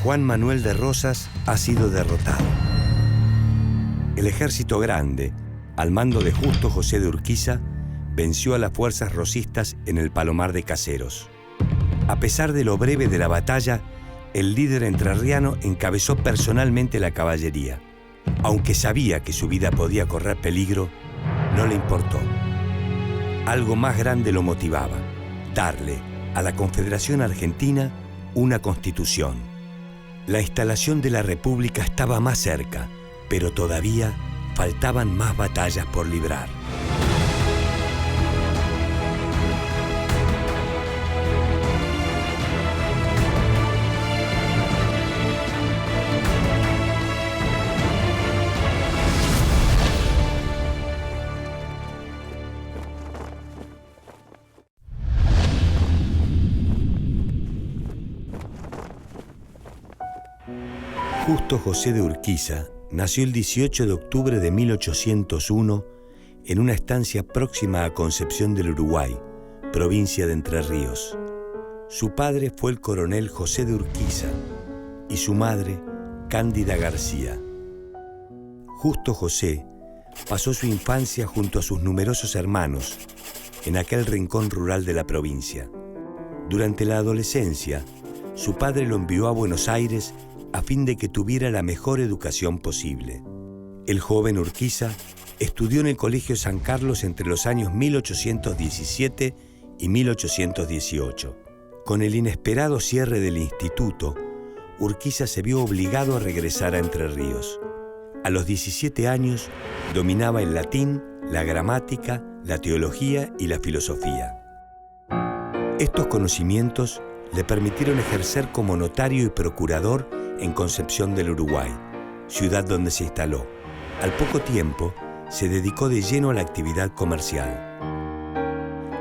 Juan Manuel de Rosas ha sido derrotado. El ejército grande, al mando de Justo José de Urquiza, venció a las fuerzas rosistas en el Palomar de Caseros. A pesar de lo breve de la batalla, el líder entrerriano encabezó personalmente la caballería. Aunque sabía que su vida podía correr peligro, no le importó. Algo más grande lo motivaba: darle a la Confederación Argentina una constitución. La instalación de la República estaba más cerca, pero todavía faltaban más batallas por librar. Justo José de Urquiza nació el 18 de octubre de 1801 en una estancia próxima a Concepción del Uruguay, provincia de Entre Ríos. Su padre fue el coronel José de Urquiza y su madre, Cándida García. Justo José pasó su infancia junto a sus numerosos hermanos en aquel rincón rural de la provincia. Durante la adolescencia, su padre lo envió a Buenos Aires a fin de que tuviera la mejor educación posible. El joven Urquiza estudió en el Colegio San Carlos entre los años 1817 y 1818. Con el inesperado cierre del instituto, Urquiza se vio obligado a regresar a Entre Ríos. A los 17 años dominaba el latín, la gramática, la teología y la filosofía. Estos conocimientos le permitieron ejercer como notario y procurador en Concepción del Uruguay, ciudad donde se instaló. Al poco tiempo, se dedicó de lleno a la actividad comercial.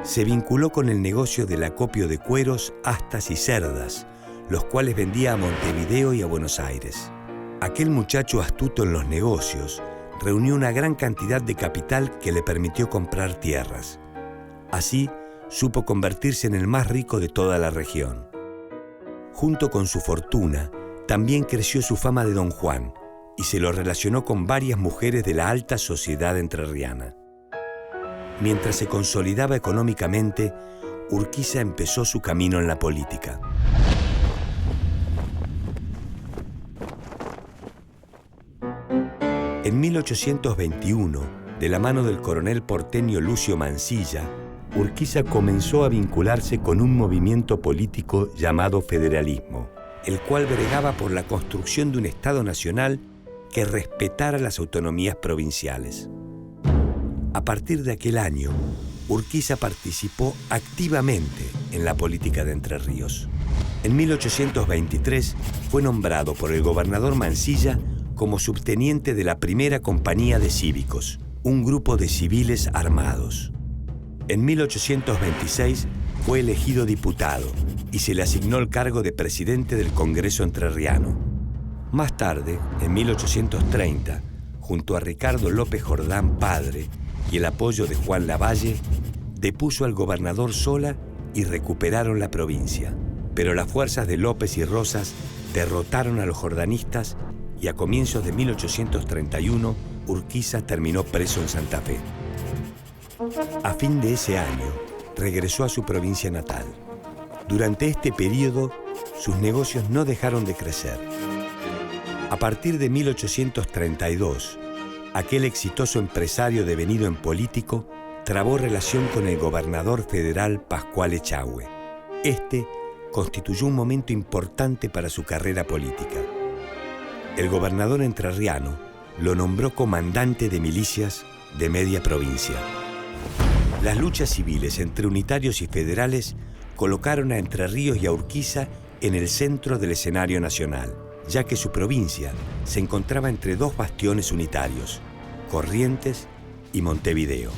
Se vinculó con el negocio del acopio de cueros, astas y cerdas, los cuales vendía a Montevideo y a Buenos Aires. Aquel muchacho astuto en los negocios reunió una gran cantidad de capital que le permitió comprar tierras. Así, supo convertirse en el más rico de toda la región. Junto con su fortuna, también creció su fama de Don Juan y se lo relacionó con varias mujeres de la alta sociedad entrerriana. Mientras se consolidaba económicamente, Urquiza empezó su camino en la política. En 1821, de la mano del coronel porteño Lucio Mansilla, Urquiza comenzó a vincularse con un movimiento político llamado federalismo, el cual bregaba por la construcción de un Estado nacional que respetara las autonomías provinciales. A partir de aquel año, Urquiza participó activamente en la política de Entre Ríos. En 1823 fue nombrado por el gobernador Mansilla como subteniente de la primera compañía de cívicos, un grupo de civiles armados. En 1826 fue elegido diputado y se le asignó el cargo de presidente del Congreso Entrerriano. Más tarde, en 1830, junto a Ricardo López Jordán padre y el apoyo de Juan Lavalle, depuso al gobernador Sola y recuperaron la provincia. Pero las fuerzas de López y Rosas derrotaron a los jordanistas y a comienzos de 1831 Urquiza terminó preso en Santa Fe. A fin de ese año, regresó a su provincia natal. Durante este periodo, sus negocios no dejaron de crecer. A partir de 1832, aquel exitoso empresario devenido en político trabó relación con el gobernador federal Pascual Echagüe. Este constituyó un momento importante para su carrera política. El gobernador entrerriano lo nombró comandante de milicias de media provincia. Las luchas civiles entre unitarios y federales colocaron a Entre Ríos y a Urquiza en el centro del escenario nacional, ya que su provincia se encontraba entre dos bastiones unitarios, Corrientes y Montevideo.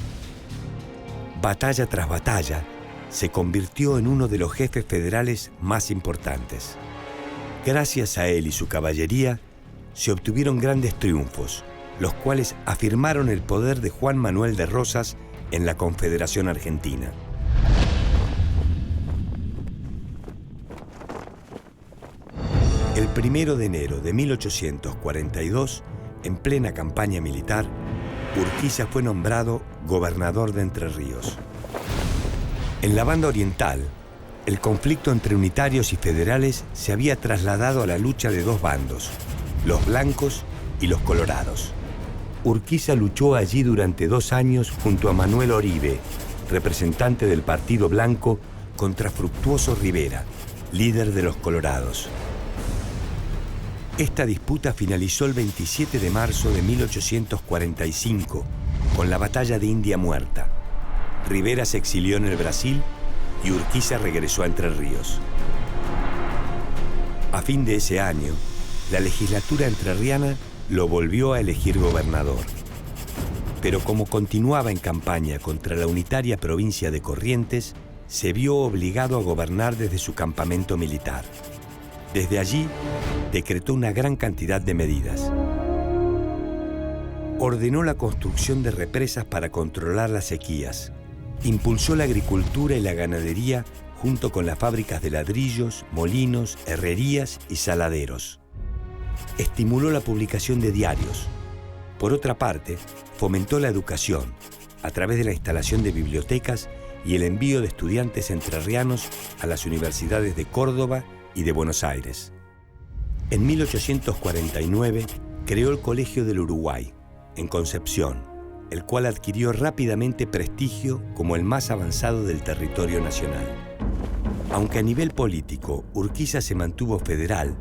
Batalla tras batalla, se convirtió en uno de los jefes federales más importantes. Gracias a él y su caballería, se obtuvieron grandes triunfos, los cuales afirmaron el poder de Juan Manuel de Rosas en la Confederación Argentina. El 1 de enero de 1842, en plena campaña militar, Urquiza fue nombrado gobernador de Entre Ríos. En la banda oriental, el conflicto entre unitarios y federales se había trasladado a la lucha de dos bandos, los blancos y los colorados. Urquiza luchó allí durante 2 años junto a Manuel Oribe, representante del Partido Blanco, contra Fructuoso Rivera, líder de los colorados. Esta disputa finalizó el 27 de marzo de 1845 con la batalla de India Muerta. Rivera se exilió en el Brasil y Urquiza regresó a Entre Ríos. A fin de ese año, la legislatura entrerriana lo volvió a elegir gobernador. Pero como continuaba en campaña contra la unitaria provincia de Corrientes, se vio obligado a gobernar desde su campamento militar. Desde allí, decretó una gran cantidad de medidas. Ordenó la construcción de represas para controlar las sequías. Impulsó la agricultura y la ganadería junto con las fábricas de ladrillos, molinos, herrerías y saladeros. Estimuló la publicación de diarios. Por otra parte, fomentó la educación a través de la instalación de bibliotecas y el envío de estudiantes entrerrianos a las universidades de Córdoba y de Buenos Aires. En 1849 creó el Colegio del Uruguay, en Concepción, el cual adquirió rápidamente prestigio como el más avanzado del territorio nacional. Aunque a nivel político Urquiza se mantuvo federal,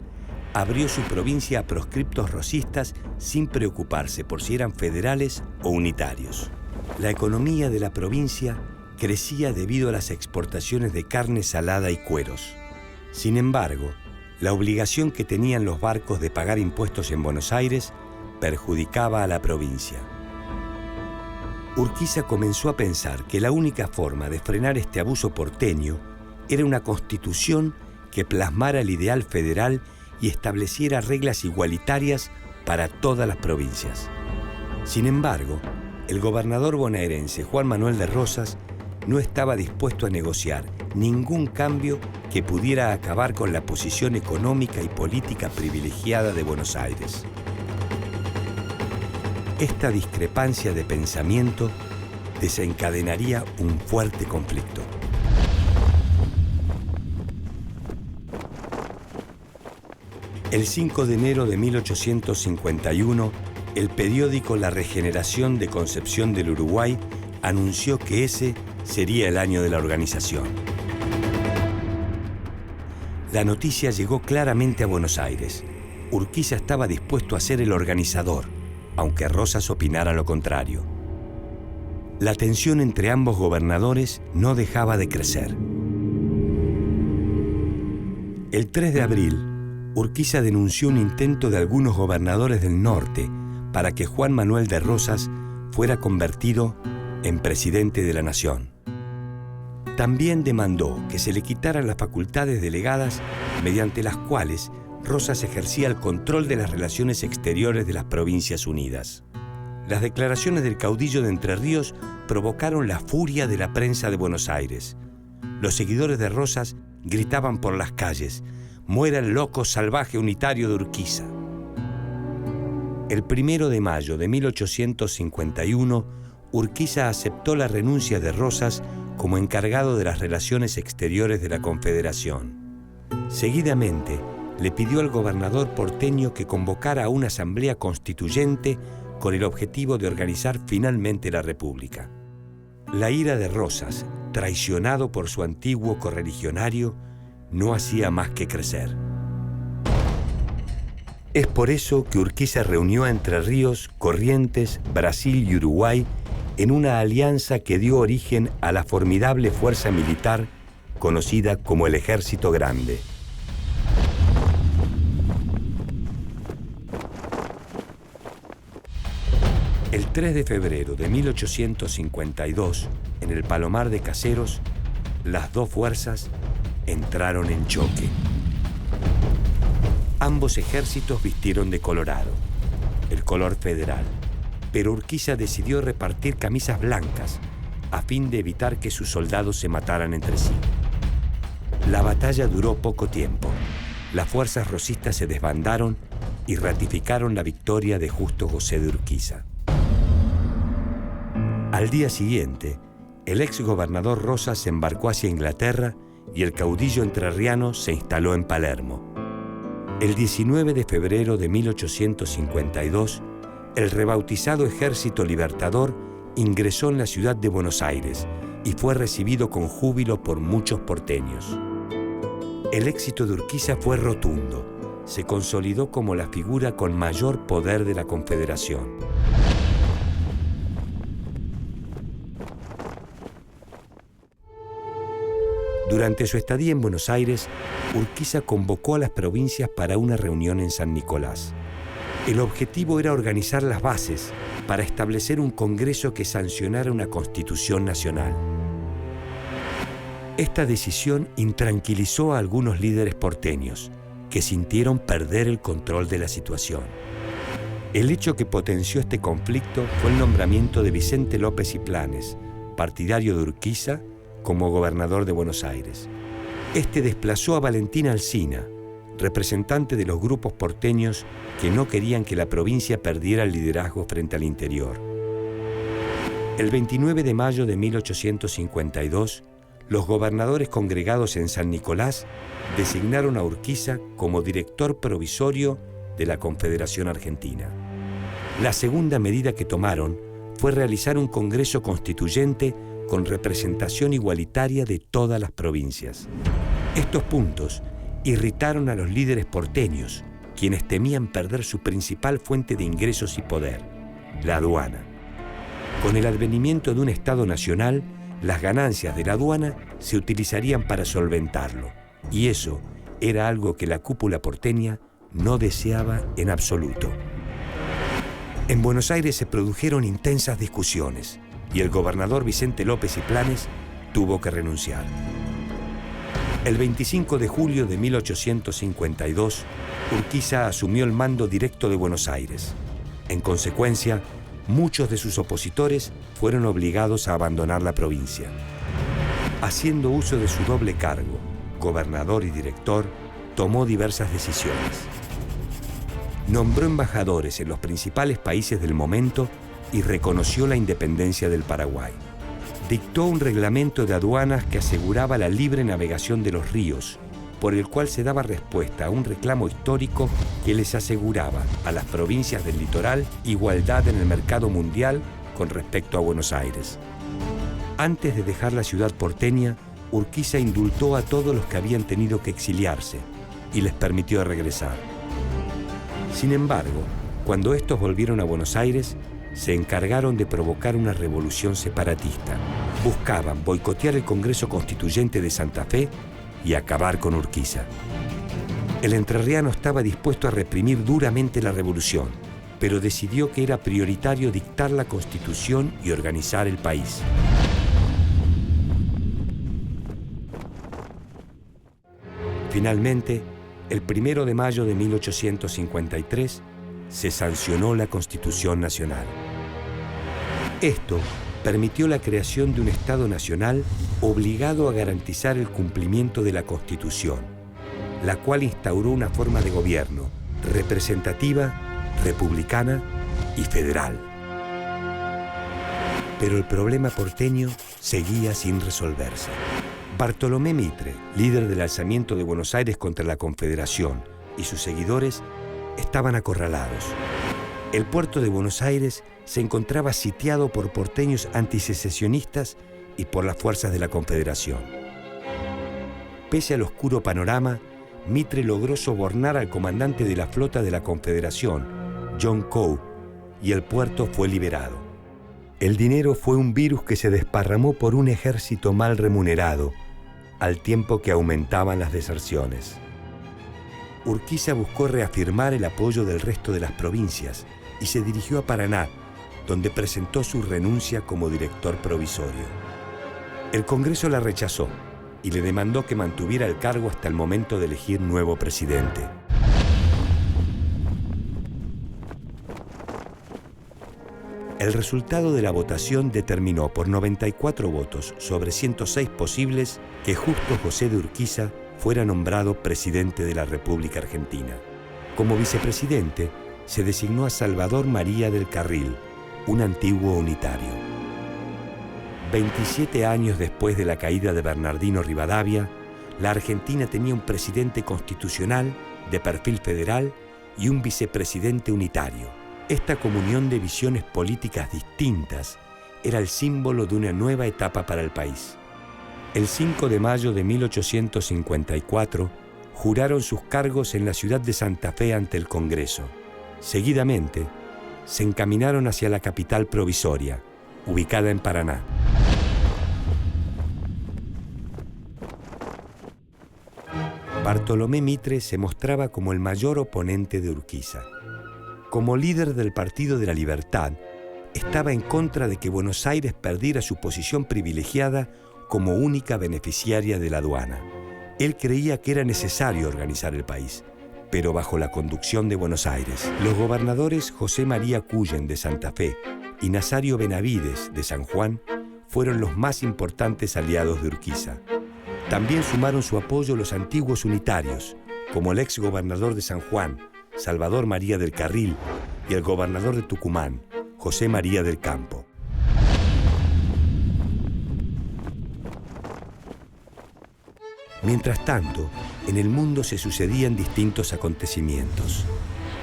abrió su provincia a proscriptos rosistas sin preocuparse por si eran federales o unitarios. La economía de la provincia crecía debido a las exportaciones de carne salada y cueros. Sin embargo, la obligación que tenían los barcos de pagar impuestos en Buenos Aires perjudicaba a la provincia. Urquiza comenzó a pensar que la única forma de frenar este abuso porteño era una constitución que plasmara el ideal federal y estableciera reglas igualitarias para todas las provincias. Sin embargo, el gobernador bonaerense Juan Manuel de Rosas no estaba dispuesto a negociar ningún cambio que pudiera acabar con la posición económica y política privilegiada de Buenos Aires. Esta discrepancia de pensamiento desencadenaría un fuerte conflicto. El 5 de enero de 1851, el periódico La Regeneración de Concepción del Uruguay anunció que ese sería el año de la organización. La noticia llegó claramente a Buenos Aires. Urquiza estaba dispuesto a ser el organizador, aunque Rosas opinara lo contrario. La tensión entre ambos gobernadores no dejaba de crecer. El 3 de abril, Urquiza denunció un intento de algunos gobernadores del norte para que Juan Manuel de Rosas fuera convertido en presidente de la nación. También demandó que se le quitaran las facultades delegadas mediante las cuales Rosas ejercía el control de las relaciones exteriores de las Provincias Unidas. Las declaraciones del caudillo de Entre Ríos provocaron la furia de la prensa de Buenos Aires. Los seguidores de Rosas gritaban por las calles: «Muera el loco salvaje unitario de Urquiza». El 1 de mayo de 1851, Urquiza aceptó la renuncia de Rosas como encargado de las relaciones exteriores de la Confederación. Seguidamente, le pidió al gobernador porteño que convocara a una asamblea constituyente con el objetivo de organizar finalmente la República. La ira de Rosas, traicionado por su antiguo correligionario, no hacía más que crecer. Es por eso que Urquiza reunió a Entre Ríos, Corrientes, Brasil y Uruguay en una alianza que dio origen a la formidable fuerza militar conocida como el Ejército Grande. El 3 de febrero de 1852, en el Palomar de Caseros, las dos fuerzas entraron en choque. Ambos ejércitos vistieron de colorado, el color federal, pero Urquiza decidió repartir camisas blancas a fin de evitar que sus soldados se mataran entre sí. La batalla duró poco tiempo. las fuerzas rosistas se desbandaron y ratificaron la victoria de Justo José de Urquiza. Al día siguiente, el ex gobernador Rosas se embarcó hacia Inglaterra y el caudillo entrerriano se instaló en Palermo. El 19 de febrero de 1852, el rebautizado Ejército Libertador ingresó en la ciudad de Buenos Aires y fue recibido con júbilo por muchos porteños. El éxito de Urquiza fue rotundo. Se consolidó como la figura con mayor poder de la Confederación. Durante su estadía en Buenos Aires, Urquiza convocó a las provincias para una reunión en San Nicolás. El objetivo era organizar las bases para establecer un congreso que sancionara una constitución nacional. Esta decisión intranquilizó a algunos líderes porteños, que sintieron perder el control de la situación. El hecho que potenció este conflicto fue el nombramiento de Vicente López y Planes, partidario de Urquiza, como gobernador de Buenos Aires. Este desplazó a Valentín Alsina, representante de los grupos porteños que no querían que la provincia perdiera el liderazgo frente al interior. El 29 de mayo de 1852, los gobernadores congregados en San Nicolás designaron a Urquiza como director provisorio de la Confederación Argentina. La segunda medida que tomaron fue realizar un congreso constituyente con representación igualitaria de todas las provincias. Estos puntos irritaron a los líderes porteños, quienes temían perder su principal fuente de ingresos y poder, la aduana. Con el advenimiento de un Estado nacional, las ganancias de la aduana se utilizarían para solventarlo, y eso era algo que la cúpula porteña no deseaba en absoluto. En Buenos Aires se produjeron intensas discusiones, y el gobernador Vicente López y Planes tuvo que renunciar. El 25 de julio de 1852, Urquiza asumió el mando directo de Buenos Aires. En consecuencia, muchos de sus opositores fueron obligados a abandonar la provincia. Haciendo uso de su doble cargo, gobernador y director, tomó diversas decisiones. Nombró embajadores en los principales países del momento y reconoció la independencia del Paraguay. Dictó un reglamento de aduanas que aseguraba la libre navegación de los ríos, por el cual se daba respuesta a un reclamo histórico que les aseguraba a las provincias del litoral igualdad en el mercado mundial con respecto a Buenos Aires. Antes de dejar la ciudad porteña, Urquiza indultó a todos los que habían tenido que exiliarse y les permitió regresar. Sin embargo, cuando estos volvieron a Buenos Aires, se encargaron de provocar una revolución separatista. Buscaban boicotear el Congreso Constituyente de Santa Fe y acabar con Urquiza. El entrerriano estaba dispuesto a reprimir duramente la revolución, pero decidió que era prioritario dictar la Constitución y organizar el país. Finalmente, el 1 de mayo de 1853, se sancionó la Constitución Nacional. Esto permitió la creación de un Estado nacional obligado a garantizar el cumplimiento de la Constitución, la cual instauró una forma de gobierno representativa, republicana y federal. Pero el problema porteño seguía sin resolverse. Bartolomé Mitre, líder del alzamiento de Buenos Aires contra la Confederación, y sus seguidores estaban acorralados. El puerto de Buenos Aires se encontraba sitiado por porteños antisecesionistas y por las fuerzas de la Confederación. Pese al oscuro panorama, Mitre logró sobornar al comandante de la flota de la Confederación, John Coe, y el puerto fue liberado. El dinero fue un virus que se desparramó por un ejército mal remunerado, al tiempo que aumentaban las deserciones. Urquiza buscó reafirmar el apoyo del resto de las provincias y se dirigió a Paraná, donde presentó su renuncia como director provisorio. El Congreso la rechazó y le demandó que mantuviera el cargo hasta el momento de elegir nuevo presidente. El resultado de la votación determinó por 94 votos sobre 106 posibles que Justo José de Urquiza fuera nombrado presidente de la República Argentina. Como vicepresidente, se designó a Salvador María del Carril, un antiguo unitario. 27 años después de la caída de Bernardino Rivadavia, la Argentina tenía un presidente constitucional de perfil federal y un vicepresidente unitario. Esta comunión de visiones políticas distintas era el símbolo de una nueva etapa para el país. El 5 de mayo de 1854 juraron sus cargos en la ciudad de Santa Fe ante el Congreso. Seguidamente, se encaminaron hacia la capital provisoria, ubicada en Paraná. Bartolomé Mitre se mostraba como el mayor oponente de Urquiza. Como líder del Partido de la Libertad, estaba en contra de que Buenos Aires perdiera su posición privilegiada como única beneficiaria de la aduana. Él creía que era necesario organizar el país, pero bajo la conducción de Buenos Aires. Los gobernadores José María Cuyen de Santa Fe y Nazario Benavides de San Juan fueron los más importantes aliados de Urquiza. También sumaron su apoyo los antiguos unitarios, como el ex gobernador de San Juan, Salvador María del Carril, y el gobernador de Tucumán, José María del Campo. Mientras tanto, en el mundo se sucedían distintos acontecimientos.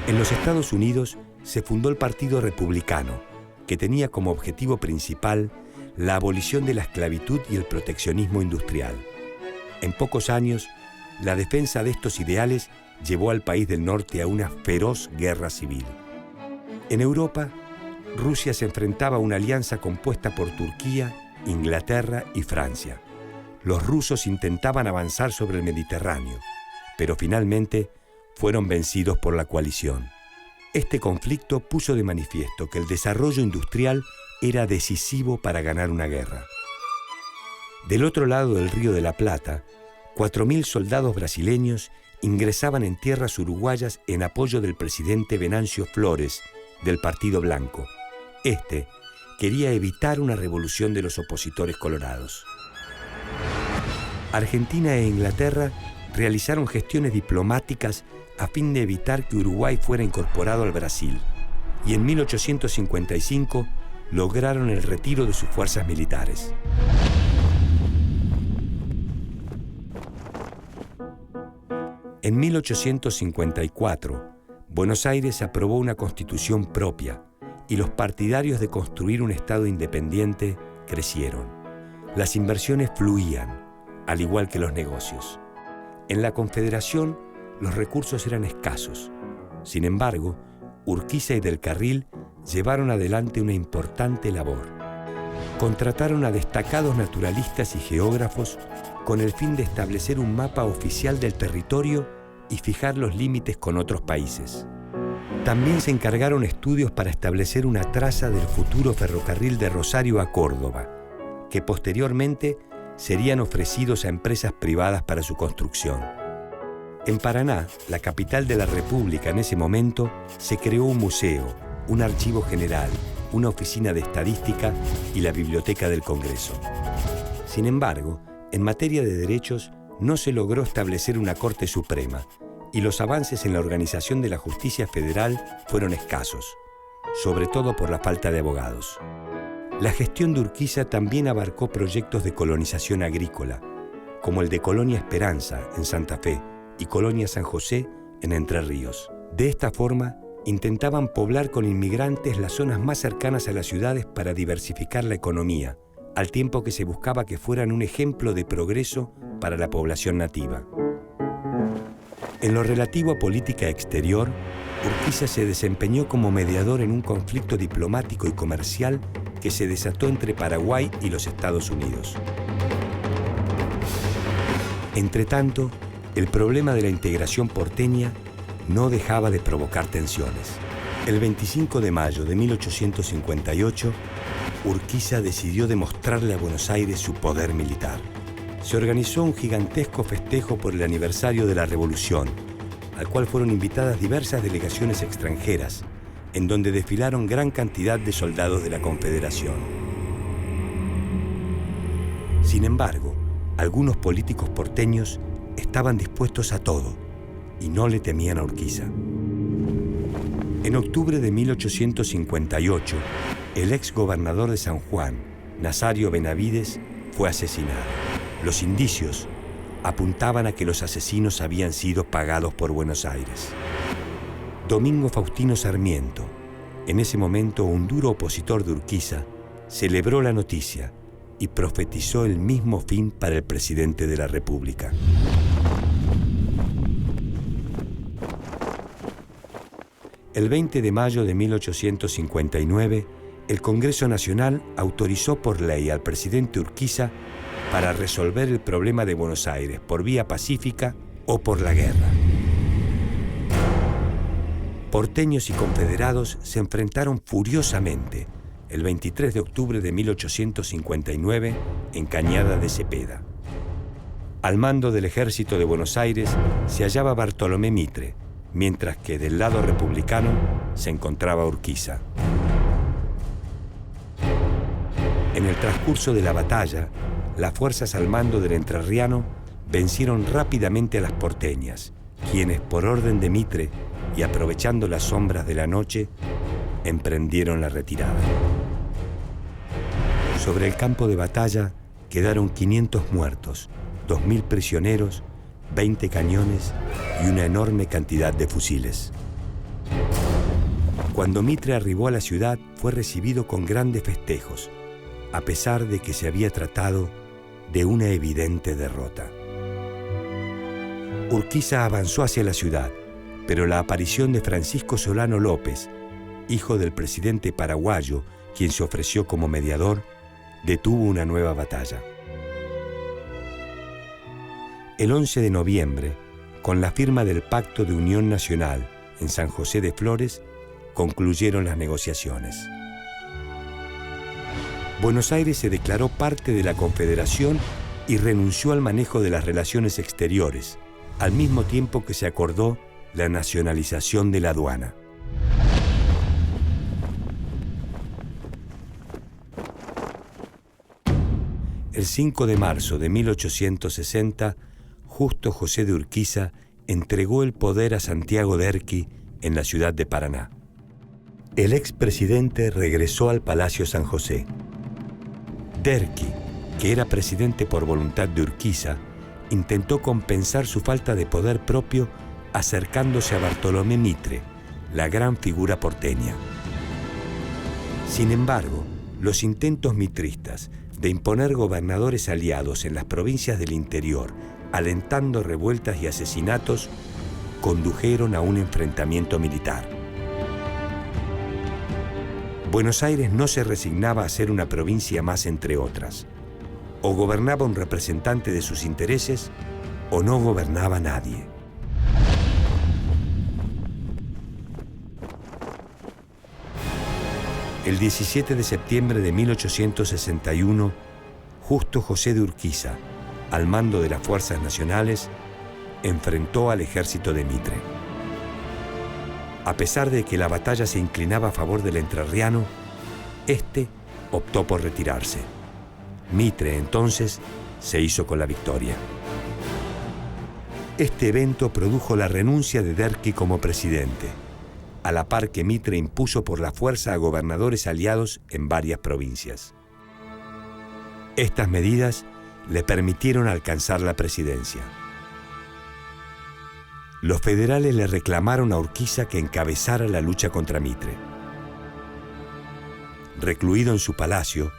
En los Estados Unidos se fundó el Partido Republicano, que tenía como objetivo principal la abolición de la esclavitud y el proteccionismo industrial. En pocos años, la defensa de estos ideales llevó al país del norte a una feroz guerra civil. En Europa, Rusia se enfrentaba a una alianza compuesta por Turquía, Inglaterra y Francia. Los rusos intentaban avanzar sobre el Mediterráneo, pero finalmente fueron vencidos por la coalición. Este conflicto puso de manifiesto que el desarrollo industrial era decisivo para ganar una guerra. Del otro lado del Río de la Plata, 4.000 soldados brasileños ingresaban en tierras uruguayas en apoyo del presidente Venancio Flores, del Partido Blanco. Este quería evitar una revolución de los opositores colorados. Argentina e Inglaterra realizaron gestiones diplomáticas a fin de evitar que Uruguay fuera incorporado al Brasil, y en 1855 lograron el retiro de sus fuerzas militares. En 1854, Buenos Aires aprobó una constitución propia y los partidarios de construir un Estado independiente crecieron. Las inversiones fluían, al igual que los negocios. En la Confederación, los recursos eran escasos. Sin embargo, Urquiza y del Carril llevaron adelante una importante labor. Contrataron a destacados naturalistas y geógrafos con el fin de establecer un mapa oficial del territorio y fijar los límites con otros países. También se encargaron estudios para establecer una traza del futuro ferrocarril de Rosario a Córdoba, que posteriormente serían ofrecidos a empresas privadas para su construcción. En Paraná, la capital de la República en ese momento, se creó un museo, un archivo general, una oficina de estadística y la biblioteca del Congreso. Sin embargo, en materia de derechos, no se logró establecer una Corte Suprema y los avances en la organización de la justicia federal fueron escasos, sobre todo por la falta de abogados. La gestión de Urquiza también abarcó proyectos de colonización agrícola, como el de Colonia Esperanza en Santa Fe y Colonia San José en Entre Ríos. De esta forma, intentaban poblar con inmigrantes las zonas más cercanas a las ciudades para diversificar la economía, al tiempo que se buscaba que fueran un ejemplo de progreso para la población nativa. En lo relativo a política exterior, Urquiza se desempeñó como mediador en un conflicto diplomático y comercial que se desató entre Paraguay y los Estados Unidos. Entretanto, el problema de la integración porteña no dejaba de provocar tensiones. El 25 de mayo de 1858, Urquiza decidió demostrarle a Buenos Aires su poder militar. Se organizó un gigantesco festejo por el aniversario de la Revolución, al cual fueron invitadas diversas delegaciones extranjeras, en donde desfilaron gran cantidad de soldados de la Confederación. Sin embargo, algunos políticos porteños estaban dispuestos a todo y no le temían a Urquiza. En octubre de 1858, el ex gobernador de San Juan, Nazario Benavides, fue asesinado. Los indicios apuntaban a que los asesinos habían sido pagados por Buenos Aires. Domingo Faustino Sarmiento, en ese momento un duro opositor de Urquiza, celebró la noticia y profetizó el mismo fin para el presidente de la República. El 20 de mayo de 1859, el Congreso Nacional autorizó por ley al presidente Urquiza para resolver el problema de Buenos Aires por vía pacífica o por la guerra. Porteños y confederados se enfrentaron furiosamente el 23 de octubre de 1859 en Cañada de Cepeda. Al mando del ejército de Buenos Aires se hallaba Bartolomé Mitre, mientras que del lado republicano se encontraba Urquiza. En el transcurso de la batalla, las fuerzas al mando del entrerriano vencieron rápidamente a las porteñas, quienes, por orden de Mitre y aprovechando las sombras de la noche, emprendieron la retirada. Sobre el campo de batalla quedaron 500 muertos, 2.000 prisioneros, 20 cañones y una enorme cantidad de fusiles. Cuando Mitre arribó a la ciudad, fue recibido con grandes festejos, a pesar de que se había tratado de una evidente derrota. Urquiza avanzó hacia la ciudad, pero la aparición de Francisco Solano López, hijo del presidente paraguayo, quien se ofreció como mediador, detuvo una nueva batalla. El 11 de noviembre, con la firma del Pacto de Unión Nacional en San José de Flores, concluyeron las negociaciones. Buenos Aires se declaró parte de la Confederación y renunció al manejo de las relaciones exteriores, al mismo tiempo que se acordó la nacionalización de la aduana. El 5 de marzo de 1860, Justo José de Urquiza entregó el poder a Santiago Derqui en la ciudad de Paraná. El expresidente regresó al Palacio San José. Derqui, que era presidente por voluntad de Urquiza, intentó compensar su falta de poder propio acercándose a Bartolomé Mitre, la gran figura porteña. Sin embargo, los intentos mitristas de imponer gobernadores aliados en las provincias del interior, alentando revueltas y asesinatos, condujeron a un enfrentamiento militar. Buenos Aires no se resignaba a ser una provincia más entre otras. O gobernaba un representante de sus intereses, o no gobernaba nadie. El 17 de septiembre de 1861, Justo José de Urquiza, al mando de las fuerzas nacionales, enfrentó al ejército de Mitre. A pesar de que la batalla se inclinaba a favor del entrerriano, este optó por retirarse. Mitre, entonces, se hizo con la victoria. Este evento produjo la renuncia de Derqui como presidente, a la par que Mitre impuso por la fuerza a gobernadores aliados en varias provincias. Estas medidas le permitieron alcanzar la presidencia. Los federales le reclamaron a Urquiza que encabezara la lucha contra Mitre. Recluido en su palacio,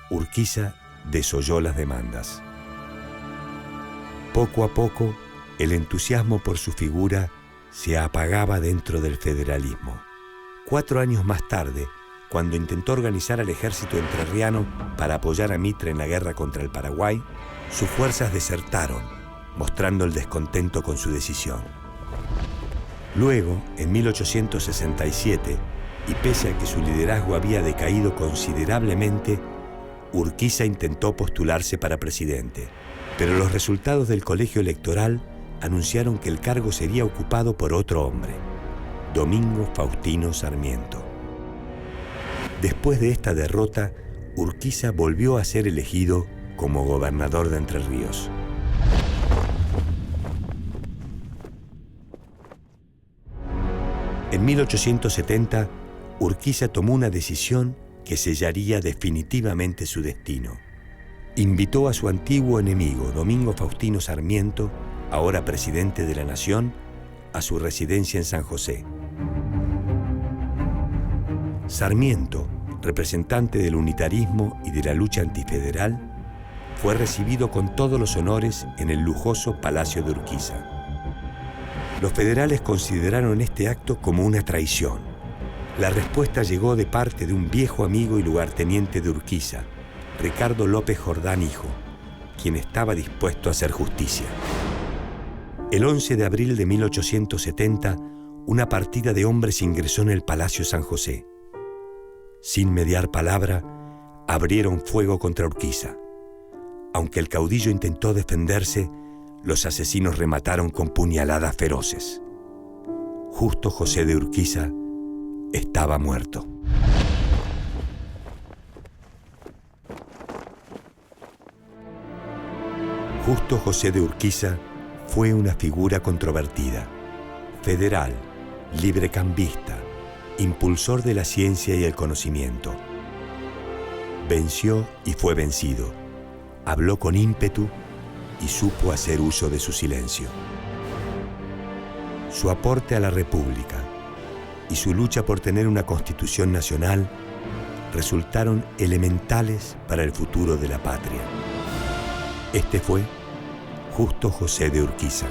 Urquiza desoyó las demandas. Poco a poco, el entusiasmo por su figura se apagaba dentro del federalismo. 4 años más tarde, cuando intentó organizar al ejército entrerriano para apoyar a Mitre en la guerra contra el Paraguay, sus fuerzas desertaron, mostrando el descontento con su decisión. Luego, en 1867, y pese a que su liderazgo había decaído considerablemente, Urquiza intentó postularse para presidente, pero los resultados del colegio electoral anunciaron que el cargo sería ocupado por otro hombre, Domingo Faustino Sarmiento. Después de esta derrota, Urquiza volvió a ser elegido como gobernador de Entre Ríos. En 1870, Urquiza tomó una decisión que sellaría definitivamente su destino. Invitó a su antiguo enemigo, Domingo Faustino Sarmiento, ahora presidente de la Nación, a su residencia en San José. Sarmiento, representante del unitarismo y de la lucha antifederal, fue recibido con todos los honores en el lujoso Palacio de Urquiza. Los federales consideraron este acto como una traición. La respuesta llegó de parte de un viejo amigo y lugarteniente de Urquiza, Ricardo López Jordán hijo, quien estaba dispuesto a hacer justicia. El 11 de abril de 1870, una partida de hombres ingresó en el Palacio San José. Sin mediar palabra, abrieron fuego contra Urquiza. Aunque el caudillo intentó defenderse, los asesinos remataron con puñaladas feroces. Justo José de Urquiza estaba muerto. Justo José de Urquiza fue una figura controvertida, federal, librecambista, impulsor de la ciencia y el conocimiento. Venció y fue vencido, habló con ímpetu y supo hacer uso de su silencio. Su aporte a la República y su lucha por tener una Constitución nacional resultaron elementales para el futuro de la patria. Este fue Justo José de Urquiza.